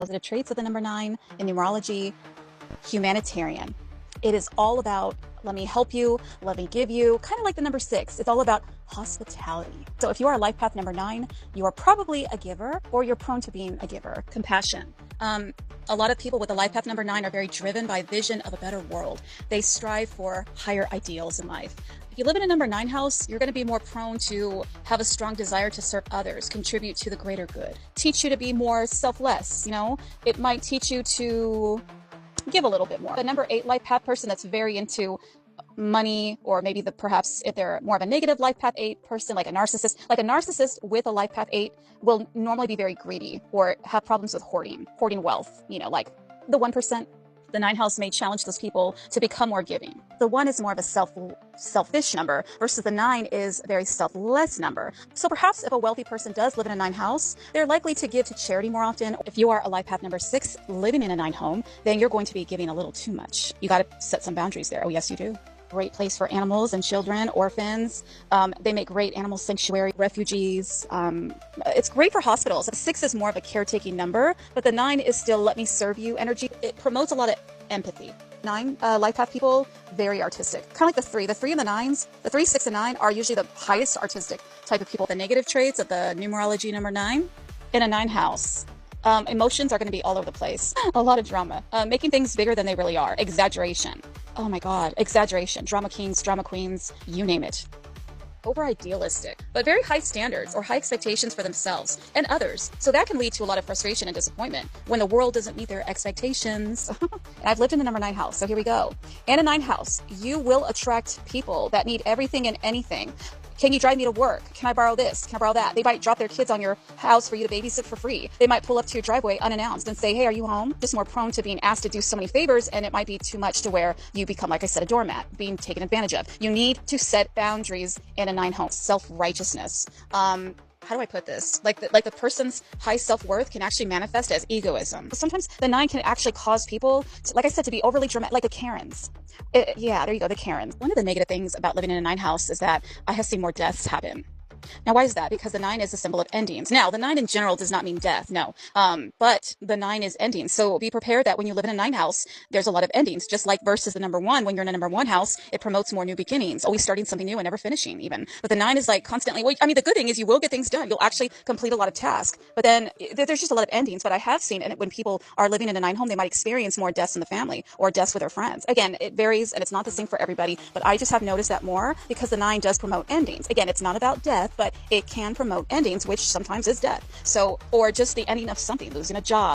Positive traits of the number 9 in numerology: humanitarian. It is all about let me help you, let me give you, kind of like the number 6. It's all about hospitality. So if you are a life path number 9, you are probably a giver, or you're prone to being a giver. Compassion. A lot of people with a life path number 9 are very driven by vision of a better world. They strive for higher ideals in life. If you live in a number 9 house, you're going to be more prone to have a strong desire to serve others, contribute to the greater good, teach you to be more selfless. It might teach you to give a little bit more. The number 8 life path person that's very into money, or maybe perhaps if they're more of a negative life path 8 person, like a narcissist with a life path 8 will normally be very greedy or have problems with hoarding wealth, like the 1%. The 9 house may challenge those people to become more giving. The 1 is more of a selfish number versus the 9 is a very selfless number. So perhaps if a wealthy person does live in a 9 house, they're likely to give to charity more often. If you are a life path number 6 living in a 9 home, then you're going to be giving a little too much. You got to set some boundaries there. Oh, yes, you do. Great place for animals and children, orphans. They make great animal sanctuary, refugees. It's great for hospitals. 6 is more of a caretaking number, but the 9 is still let me serve you energy. It promotes a lot of empathy. 9 life path people, very artistic. Kind of like the 3. The 3 and the 9s, the 3, 6, and 9 are usually the highest artistic type of people. The negative traits of the numerology number 9 in a 9 house. Emotions are going to be all over the place. A lot of drama, making things bigger than they really are. Exaggeration. Oh my God, exaggeration. Drama kings, drama queens, you name it. Over idealistic, but very high standards or high expectations for themselves and others. So that can lead to a lot of frustration and disappointment when the world doesn't meet their expectations. And I've lived in the number 9 house, so here we go. In a 9 house, you will attract people that need everything and anything. Can you drive me to work? Can I borrow this? Can I borrow that? They might drop their kids on your house for you to babysit for free. They might pull up to your driveway unannounced and say, hey, are you home? Just more prone to being asked to do so many favors, and it might be too much to where you become, like I said, a doormat, being taken advantage of. You need to set boundaries in a 9 home. Self-righteousness. How do I put this? Like the person's high self-worth can actually manifest as egoism. Sometimes the 9 can actually cause people to, like I said, to be overly dramatic, like the Karens. Yeah, there you go, the Karens. One of the negative things about living in a 9 house is that I have seen more deaths happen. Now, why is that? Because the 9 is a symbol of endings. Now, the 9 in general does not mean death, no. But the 9 is endings. So be prepared that when you live in a 9 house, there's a lot of endings. Just like versus the number 1, when you're in a number 1 house, it promotes more new beginnings, always starting something new and never finishing even. But the 9 is like constantly, well, I mean, the good thing is you will get things done. You'll actually complete a lot of tasks. But then there's just a lot of endings. But I have seen, and when people are living in a 9 home, they might experience more deaths in the family or deaths with their friends. Again, it varies and it's not the same for everybody. But I just have noticed that more because the 9 does promote endings. Again, it's not about death, but it can promote endings, which sometimes is death. So, or just the ending of something, losing a job.